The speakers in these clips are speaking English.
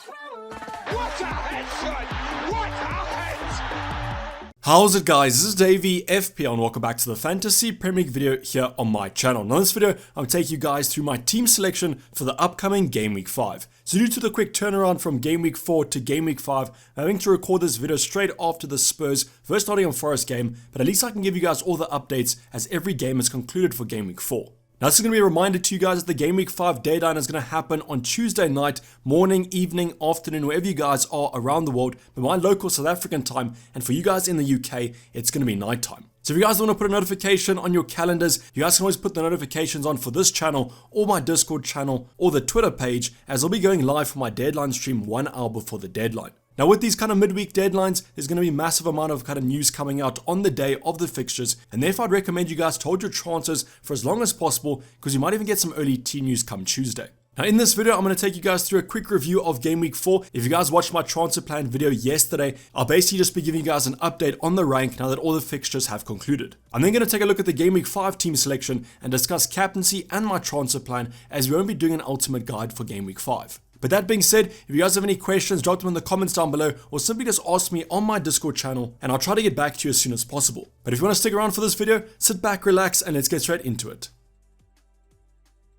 What a headshot! What a head! How's it, guys? This is Dayvy, FPL, and welcome back to the Fantasy Premier League video here on my channel. Now in this video, I'm taking you guys through my team selection for the upcoming Game Week 5. So due to the quick turnaround from Game Week 4 to Game Week 5, I'm having to record this video straight after the Spurs vs Nottingham Forest game, but at least I can give you guys all the updates as every game is concluded for Game Week 4. Now this is going to be a reminder to you guys that the Game Week 5 deadline is going to happen on Tuesday night, morning, evening, afternoon, wherever you guys are around the world, but my local South African time, and for you guys in the UK, it's going to be nighttime. So if you guys want to put a notification on your calendars, you guys can always put the notifications on for this channel, or my Discord channel, or the Twitter page, as I'll be going live for my deadline stream 1 hour before the deadline. Now with these kind of midweek deadlines, there's going to be a massive amount of kind of news coming out on the day of the fixtures, and therefore I'd recommend you guys to hold your transfers for as long as possible, because you might even get some early team news come Tuesday. Now in this video, I'm going to take you guys through a quick review of Game Week 4. If you guys watched my transfer plan video yesterday, I'll basically just be giving you guys an update on the rank now that all the fixtures have concluded. I'm then going to take a look at the Game Week 5 team selection and discuss captaincy and my transfer plan, as we won't be doing an ultimate guide for Game Week 5. But that being said, if you guys have any questions, drop them in the comments down below, or simply just ask me on my Discord channel, and I'll try to get back to you as soon as possible. But if you want to stick around for this video, sit back, relax, and let's get straight into it.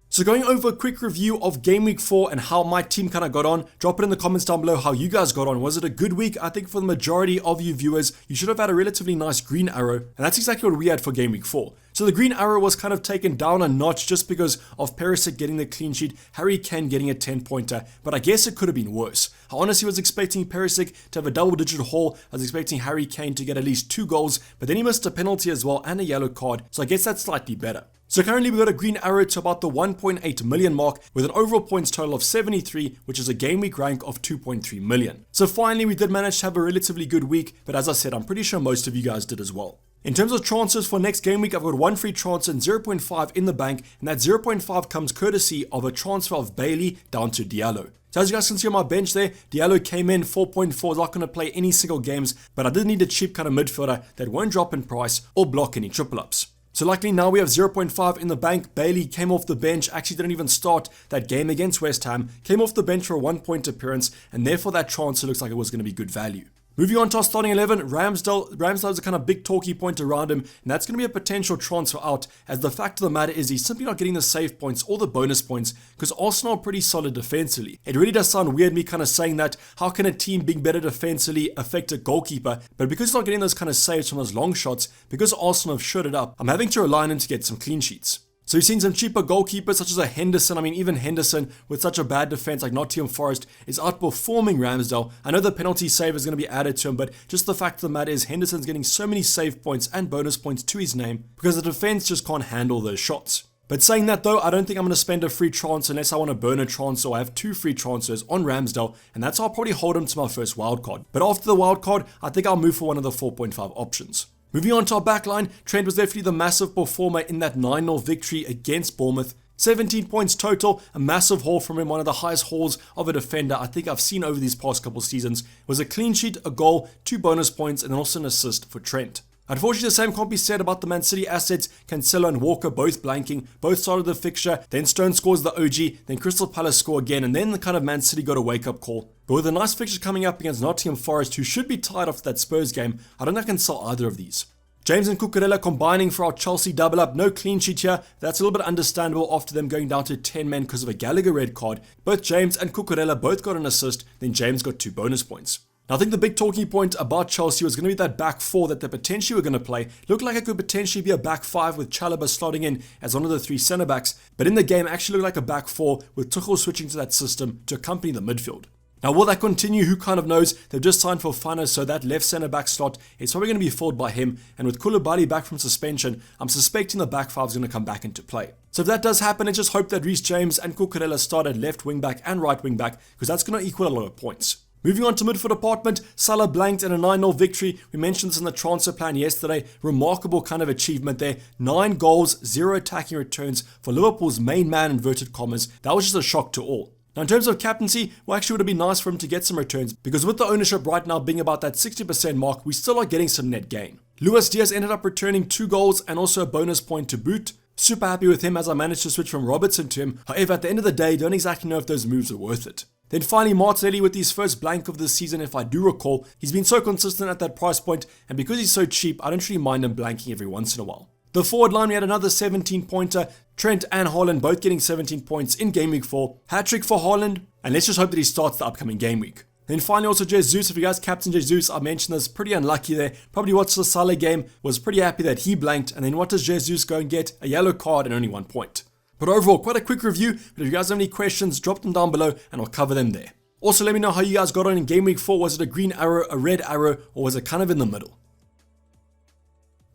So going over a quick review of Game Week 4 and how my team kind of got on, drop it in the comments down below how you guys got on. Was it a good week? I think for the majority of you viewers, you should have had a relatively nice green arrow, and that's exactly what we had for Game Week 4. So the green arrow was kind of taken down a notch just because of Perisic getting the clean sheet, Harry Kane getting a 10-pointer, but I guess it could have been worse. I honestly was expecting Perisic to have a double-digit haul. I was expecting Harry Kane to get at least 2 goals, but then he missed a penalty as well and a yellow card, so I guess that's slightly better. So currently we got a green arrow to about the 1.8 million mark with an overall points total of 73, which is a game week rank of 2.3 million. So finally we did manage to have a relatively good week, but as I said, I'm pretty sure most of you guys did as well. In terms of transfers for next game week, I've got 1 free transfer and 0.5 in the bank, and that 0.5 comes courtesy of a transfer of Bailey down to Diallo. So as you guys can see on my bench there, Diallo came in 4.4, not going to play any single games, but I did need a cheap kind of midfielder that won't drop in price or block any triple ups. So luckily now we have 0.5 in the bank. Bailey came off the bench, actually didn't even start that game against West Ham, came off the bench for a 1-point appearance, and therefore that transfer looks like it was going to be good value. Moving on to our starting 11, Ramsdale is a kind of big talky point around him, and that's going to be a potential transfer out, as the fact of the matter is he's simply not getting the save points or the bonus points, because Arsenal are pretty solid defensively. It really does sound weird me kind of saying that, how can a team being better defensively affect a goalkeeper, but because he's not getting those kind of saves from those long shots, because Arsenal have shut it up, I'm having to rely on him to get some clean sheets. So you've seen some cheaper goalkeepers such as a Henderson. I mean, even Henderson with such a bad defense like Nottingham Forest is outperforming Ramsdale. I know the penalty save is going to be added to him, but just the fact of the matter is Henderson's getting so many save points and bonus points to his name because the defense just can't handle those shots. But saying that though, I don't think I'm going to spend a free transfer unless I want to burn a transfer. I have 2 free transfers on Ramsdale, and that's how I'll probably hold him to my first wildcard. But after the wildcard, I think I'll move for one of the 4.5 options. Moving on to our backline, Trent was definitely the massive performer in that 9-0 victory against Bournemouth. 17 points total, a massive haul from him, one of the highest hauls of a defender I think I've seen over these past couple seasons. It was a clean sheet, a goal, 2 bonus points, and then also an assist for Trent. Unfortunately, the same can't be said about the Man City assets. Cancelo and Walker both blanking, both started the fixture, then Stone scores the OG, then Crystal Palace score again, and then the kind of Man City got a wake-up call. But with a nice fixture coming up against Nottingham Forest, who should be tied after that Spurs game, I don't think I can sell either of these. James and Cucurella combining for our Chelsea double up, no clean sheet here. That's a little bit understandable after them going down to 10 men because of a Gallagher red card. Both James and Cucurella both got an assist, then James got 2 bonus points. Now, I think the big talking point about Chelsea was going to be that back 4 that they potentially were going to play. Looked like it could potentially be a back 5 with Chalobah slotting in as one of the 3 centre backs, but in the game it actually looked like a back 4 with Tuchel switching to that system to accompany the midfield. Now, will that continue? Who kind of knows? They've just signed for Fana, so that left centre back slot is probably going to be filled by him, and with Koulibaly back from suspension, I'm suspecting the back 5 is going to come back into play. So if that does happen, let's just hope that Reece James and Cucurella start at left wing back and right wing back, because that's going to equal a lot of points. Moving on to midfield department, Salah blanked in a 9-0 victory. We mentioned this in the transfer plan yesterday. Remarkable kind of achievement there. 9 goals, 0 attacking returns for Liverpool's main man, inverted commas. That was just a shock to all. Now in terms of captaincy, well, actually it would have been nice for him to get some returns, because with the ownership right now being about that 60% mark, we still are getting some net gain. Luis Diaz ended up returning 2 goals and also a bonus point to boot. Super happy with him as I managed to switch from Robertson to him. However, at the end of the day, don't exactly know if those moves are worth it. Then finally, Martinelli with his first blank of the season, if I do recall. He's been so consistent at that price point, and because he's so cheap, I don't really mind him blanking every once in a while. The forward line, we had another 17-pointer. Trent and HAALAND both getting 17 points in Game Week 4. Hat-trick for HAALAND, and let's just hope that he starts the upcoming game week. Then finally also Jesus, if you guys captain Jesus, I mentioned this, pretty unlucky there. Probably watched the Salah game, was pretty happy that he blanked, and then what does Jesus go and get? A yellow card and only 1 point. But overall, quite a quick review, but if you guys have any questions, drop them down below and I'll cover them there. Also, let me know how you guys got on in Game Week 4. Was it a green arrow, a red arrow, or was it kind of in the middle?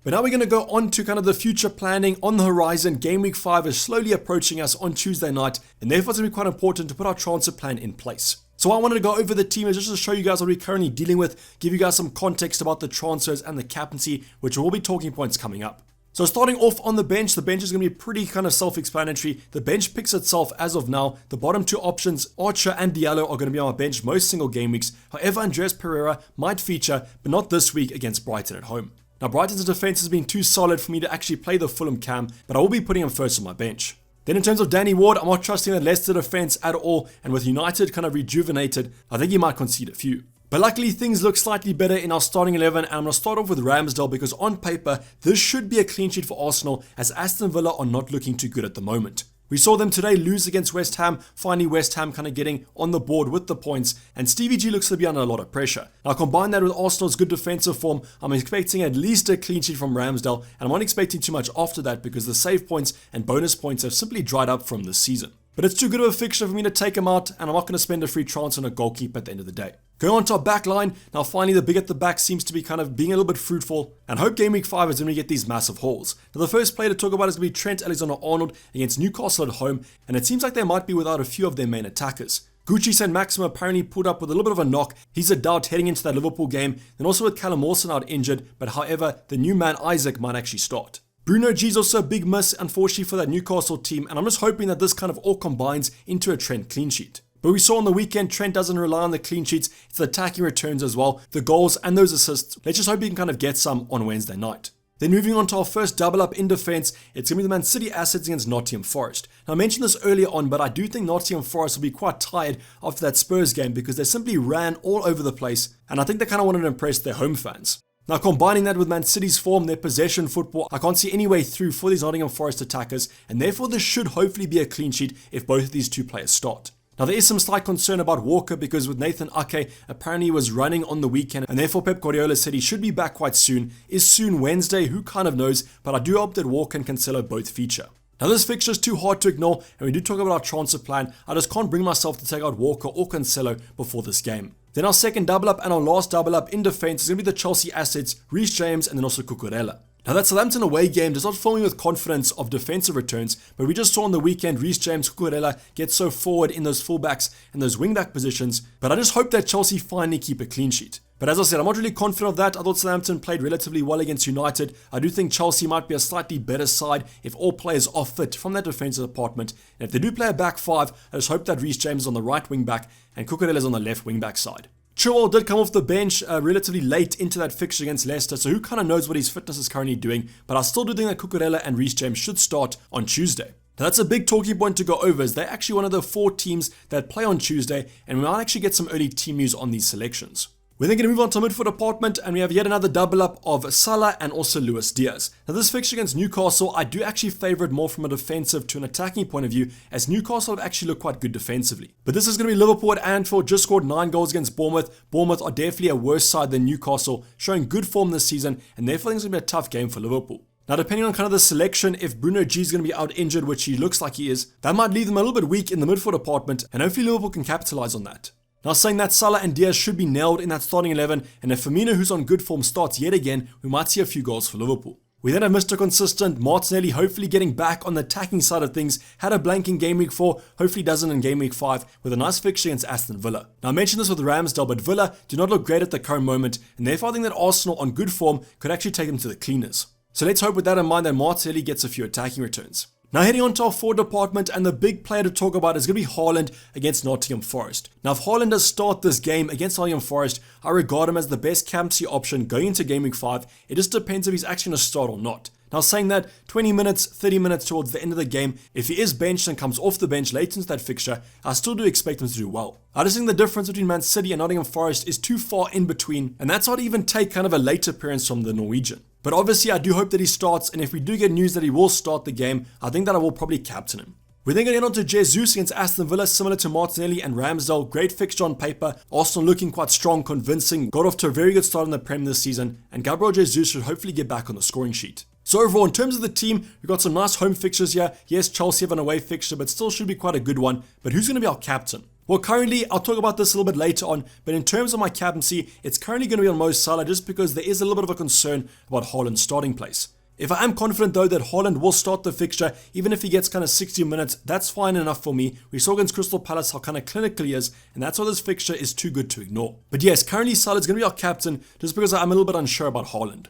But now we're going to go on to kind of the future planning on the horizon. Game Week 5 is slowly approaching us on Tuesday night, and therefore it's going to be quite important to put our transfer plan in place. So what I wanted to go over the team is just to show you guys what we're currently dealing with, give you guys some context about the transfers and the captaincy, which will be talking points coming up. So starting off on the bench is going to be pretty kind of self-explanatory. The bench picks itself as of now. The bottom two options, Archer and Diallo, are going to be on my bench most single game weeks. However, Andreas Pereira might feature, but not this week against Brighton at home. Now, Brighton's defense has been too solid for me to actually play the Fulham cam, but I will be putting him first on my bench. Then in terms of Danny Ward, I'm not trusting the Leicester defense at all, and with United kind of rejuvenated, I think he might concede a few. But luckily, things look slightly better in our starting 11, and I'm going to start off with Ramsdale because on paper, this should be a clean sheet for Arsenal as Aston Villa are not looking too good at the moment. We saw them today lose against West Ham, finally West Ham kind of getting on the board with the points, and Stevie G looks to be under a lot of pressure. Now combine that with Arsenal's good defensive form, I'm expecting at least a clean sheet from Ramsdale, and I'm not expecting too much after that because the save points and bonus points have simply dried up from this season. But it's too good of a fixture for me to take him out, and I'm not going to spend a free transfer on a goalkeeper at the end of the day. Going on to our back line, now finally the big at the back seems to be kind of being a little bit fruitful, and hope Game Week 5 is when we get these massive hauls. Now the first player to talk about is going to be Trent Alexander-Arnold against Newcastle at home, and it seems like they might be without a few of their main attackers. Gucci Saint-Maximin apparently pulled up with a little bit of a knock. He's a doubt heading into that Liverpool game, and also with Callum Wilson out injured, but however, the new man Isaac might actually start. Bruno G's also a big miss, unfortunately, for that Newcastle team, and I'm just hoping that this kind of all combines into a Trent clean sheet. But we saw on the weekend, Trent doesn't rely on the clean sheets, it's the attacking returns as well, the goals and those assists. Let's just hope he can kind of get some on Wednesday night. Then moving on to our first double up in defense, it's going to be the Man City assets against Nottingham Forest. Now I mentioned this earlier on, but I do think Nottingham Forest will be quite tired after that Spurs game because they simply ran all over the place, and I think they kind of wanted to impress their home fans. Now combining that with Man City's form, their possession football, I can't see any way through for these Nottingham Forest attackers, and therefore this should hopefully be a clean sheet if both of these two players start. Now there is some slight concern about Walker because with Nathan Ake apparently he was running on the weekend, and therefore Pep Guardiola said he should be back quite soon. Is soon Wednesday? Who kind of knows, but I do hope that Walker and Cancelo both feature. Now this fixture is too hard to ignore, and we do talk about our transfer plan. I just can't bring myself to take out Walker or Cancelo before this game. Then our second double up and our last double up in defense is going to be the Chelsea assets, Reece James and then also Cucurella. Now that Southampton away game does not fill me with confidence of defensive returns, but we just saw on the weekend Reece James, Cucurella get so forward in those fullbacks and those wingback positions, but I just hope that Chelsea finally keep a clean sheet. But as I said, I'm not really confident of that. I thought Southampton played relatively well against United. I do think Chelsea might be a slightly better side if all players are fit from that defensive department. And if they do play a back five, I just hope that Reece James is on the right wing back and Cucurella is on the left wing back side. Chilwell did come off the bench relatively late into that fixture against Leicester, so who kind of knows what his fitness is currently doing, but I still do think that Cucurella and Reece James should start on Tuesday. Now that's a big talking point to go over, as they're actually one of the 4 teams that play on Tuesday, and we might actually get some early team news on these selections. We're then going to move on to midfield department, and we have yet another double up of Salah and also Luis Diaz. Now this fixture against Newcastle, I do actually favour it more from a defensive to an attacking point of view, as Newcastle have actually looked quite good defensively. But this is going to be Liverpool at Anfield, just scored 9 goals against Bournemouth. Bournemouth are definitely a worse side than Newcastle, showing good form this season, and therefore I think it's going to be a tough game for Liverpool. Now depending on kind of the selection, if Bruno G is going to be out injured, which he looks like he is, that might leave them a little bit weak in the midfield department, and hopefully Liverpool can capitalise on that. Now saying that, Salah and Diaz should be nailed in that starting 11, and if Firmino, who's on good form, starts yet again, we might see a few goals for Liverpool. We then have Mr. Consistent, Martinelli, hopefully getting back on the attacking side of things. Had a blank in Game Week 4, hopefully doesn't in Game Week 5, with a nice fixture against Aston Villa. Now I mentioned this with Ramsdale, but Villa do not look great at the current moment, and therefore I think that Arsenal on good form could actually take them to the cleaners. So let's hope with that in mind that Martinelli gets a few attacking returns. Now heading on to our forward department, and the big player to talk about is going to be Haaland against Nottingham Forest. Now if Haaland does start this game against Nottingham Forest, I regard him as the best captaincy option going into Game Week 5. It just depends if he's actually going to start or not. Now saying that, 20 minutes, 30 minutes towards the end of the game, if he is benched and comes off the bench late into that fixture, I still do expect him to do well. I just think the difference between Man City and Nottingham Forest is too far in between, and that's why I'd even take kind of a late appearance from the Norwegian. But obviously I do hope that he starts, and if we do get news that he will start the game, I think that I will probably captain him. We're then going to get on to Jesus against Aston Villa, similar to Martinelli and Ramsdale. Great fixture on paper. Arsenal looking quite strong, convincing. Got off to a very good start in the Prem this season, and Gabriel Jesus should hopefully get back on the scoring sheet. So overall, in terms of the team, we've got some nice home fixtures here. Yes, Chelsea have an away fixture, but still should be quite a good one. But who's going to be our captain? Well, currently, I'll talk about this a little bit later on, but in terms of my captaincy, it's currently going to be on Mo Salah just because there is a little bit of a concern about Haaland's starting place. If I am confident though that Haaland will start the fixture, even if he gets kind of 60 minutes, that's fine enough for me. We saw against Crystal Palace how kind of clinical he is, and that's why this fixture is too good to ignore. But yes, currently Salah is going to be our captain just because I'm a little bit unsure about Haaland.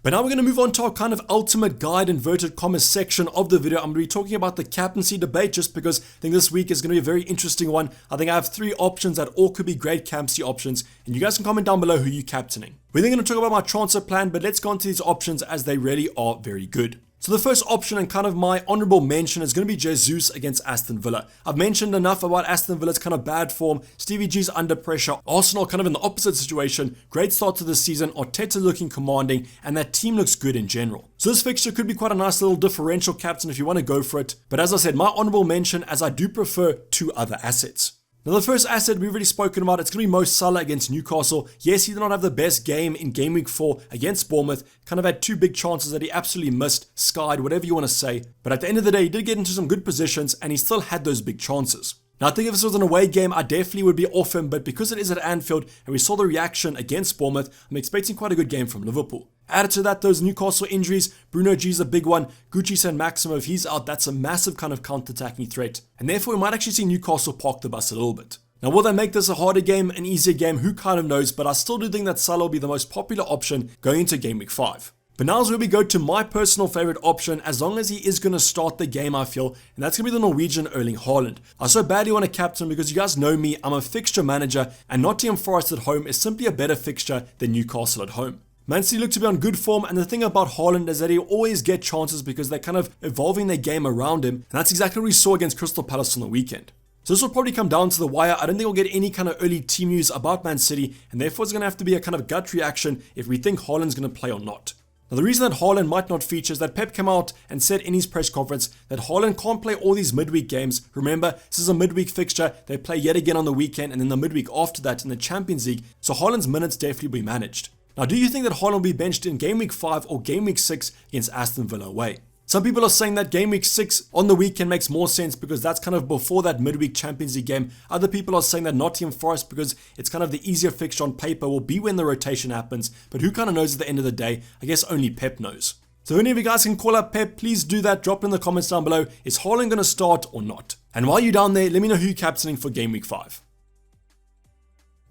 But now we're going to move on to our kind of ultimate guide inverted commas section of the video. I'm going to be talking about the captaincy debate just because I think this week is going to be a very interesting one. I think I have 3 options that all could be great captaincy options, and you guys can comment down below who you're captaining. We're then going to talk about my transfer plan, but let's go into these options as they really are very good. So the first option and kind of my honorable mention is going to be Jesus against Aston Villa. I've mentioned enough about Aston Villa's kind of bad form. Stevie G's under pressure. Arsenal kind of in the opposite situation. Great start to the season. Arteta looking commanding, and that team looks good in general. So this fixture could be quite a nice little differential captain if you want to go for it. But as I said, my honorable mention, as I do prefer 2 other assets. Now the first asset we've already spoken about, it's going to be Mo Salah against Newcastle. Yes, he did not have the best game in Game Week 4 against Bournemouth. Kind of had 2 big chances that he absolutely missed, skied, whatever you want to say. But at the end of the day, he did get into some good positions and he still had those big chances. Now I think if this was an away game, I definitely would be off him, but because it is at Anfield and we saw the reaction against Bournemouth, I'm expecting quite a good game from Liverpool. Added to that, those Newcastle injuries, Bruno G's a big one, Gucci St. Maximo, if he's out, that's a massive kind of counter-attacking threat. And therefore we might actually see Newcastle park the bus a little bit. Now will they make this a harder game, an easier game, who kind of knows, but I still do think that Salah will be the most popular option going into Game Week 5. But now is where we go to my personal favorite option, as long as he is going to start the game, I feel, and that's going to be the Norwegian Erling Haaland. I so badly want to captain because you guys know me, I'm a fixture manager, and Nottingham Forest at home is simply a better fixture than Newcastle at home. Man City look to be on good form, and the thing about Haaland is that he'll always get chances because they're kind of evolving their game around him, and that's exactly what we saw against Crystal Palace on the weekend. So this will probably come down to the wire. I don't think we'll get any kind of early team news about Man City, and therefore it's going to have to be a kind of gut reaction if we think Haaland's going to play or not. Now the reason that Haaland might not feature is that Pep came out and said in his press conference that Haaland can't play all these midweek games. Remember, this is a midweek fixture. They play yet again on the weekend and then the midweek after that in the Champions League, so Haaland's minutes definitely will be managed. Now do you think that Haaland will be benched in Game Week 5 or Game Week 6 against Aston Villa away? Some people are saying that Game Week 6 on the weekend makes more sense because that's kind of before that midweek Champions League game. Other people are saying that Nottingham Forest, because it's kind of the easier fixture on paper, will be when the rotation happens. But who kind of knows at the end of the day? I guess only Pep knows. So if any of you guys can call up Pep, please do that. Drop it in the comments down below. Is Haaland going to start or not? And while you're down there, let me know who you're captaining for Game Week 5.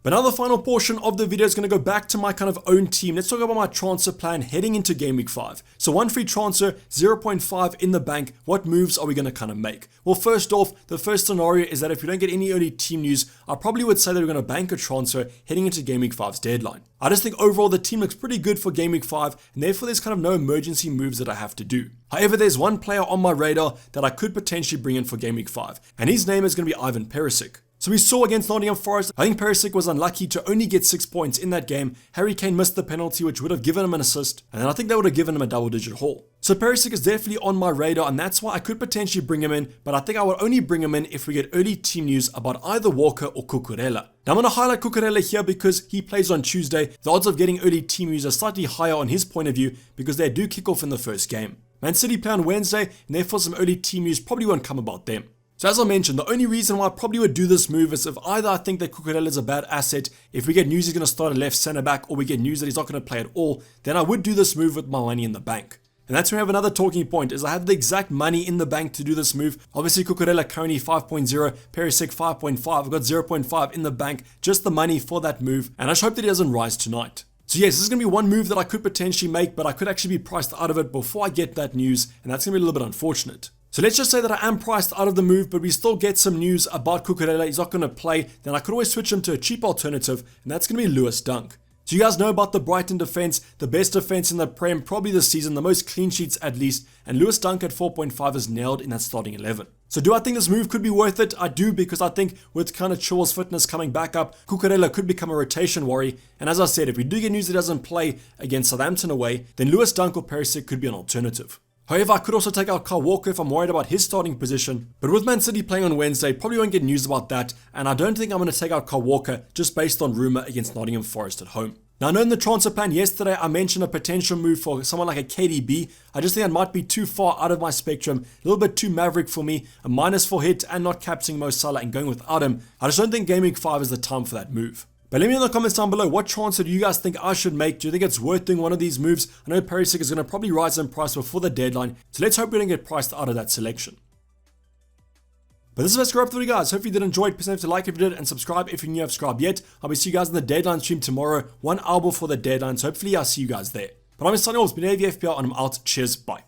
But now the final portion of the video is going to go back to my kind of own team. Let's talk about my transfer plan heading into Game Week 5. So 1 free transfer, 0.5 in the bank. What moves are we going to kind of make? Well, first off, the first scenario is that if we don't get any early team news, I probably would say that we're going to bank a transfer heading into Game Week 5's deadline. I just think overall the team looks pretty good for Game Week 5, and therefore there's kind of no emergency moves that I have to do. However, there's one player on my radar that I could potentially bring in for Game Week 5, and his name is going to be Ivan Perisic. So we saw against Nottingham Forest, I think Perisic was unlucky to only get 6 points in that game. Harry Kane missed the penalty, which would have given him an assist, and then I think that would have given him a double-digit haul. So Perisic is definitely on my radar, and that's why I could potentially bring him in, but I think I would only bring him in if we get early team news about either Walker or Cucurella. Now I'm going to highlight Cucurella here because he plays on Tuesday. The odds of getting early team news are slightly higher on his point of view because they do kick off in the first game. Man City play on Wednesday, and therefore some early team news probably won't come about them. So as I mentioned, the only reason why I probably would do this move is if either I think that Cucurella is a bad asset, if we get news he's going to start at left centre back, or we get news that he's not going to play at all, then I would do this move with my money in the bank. And that's where we have another talking point, is I have the exact money in the bank to do this move. Obviously Cucurella currently 5.0, Perisic 5.5, I've got 0.5 in the bank, just the money for that move, and I just hope that he doesn't rise tonight. So yes, this is going to be one move that I could potentially make, but I could actually be priced out of it before I get that news, and that's going to be a little bit unfortunate. So let's just say that I am priced out of the move, but we still get some news about Cucurella. He's not going to play. Then I could always switch him to a cheap alternative, and that's going to be Lewis Dunk. So you guys know about the Brighton defense, the best defense in the Prem, probably this season, the most clean sheets at least, and Lewis Dunk at 4.5 is nailed in that starting 11. So do I think this move could be worth it? I do, because I think with kind of Chilwell's fitness coming back up, Cucurella could become a rotation worry. And as I said, if we do get news that doesn't play against Southampton away, then Lewis Dunk or Perisic could be an alternative. However, I could also take out Kyle Walker if I'm worried about his starting position. But with Man City playing on Wednesday, probably won't get news about that. And I don't think I'm going to take out Kyle Walker just based on rumour against Nottingham Forest at home. Now, I know in the transfer plan yesterday, I mentioned a potential move for someone like a KDB. I just think that might be too far out of my spectrum, a little bit too maverick for me, a -4 hit and not captaining Mo Salah and going without him. I just don't think Game Week 5 is the time for that move. But let me know in the comments down below, what transfer do you guys think I should make? Do you think it's worth doing one of these moves? I know Perisic is going to probably rise in price before the deadline, so let's hope we don't get priced out of that selection. But this is Let's Go Up the video, guys. Hope you did enjoy it. Please don't forget to like if you did and subscribe if you're new, subscribed yet. I'll be seeing you guys in the deadline stream tomorrow, 1 hour before the deadline, so hopefully I'll see you guys there. But I'm signing off. It's been Dayvy FPL and I'm out. Cheers, bye.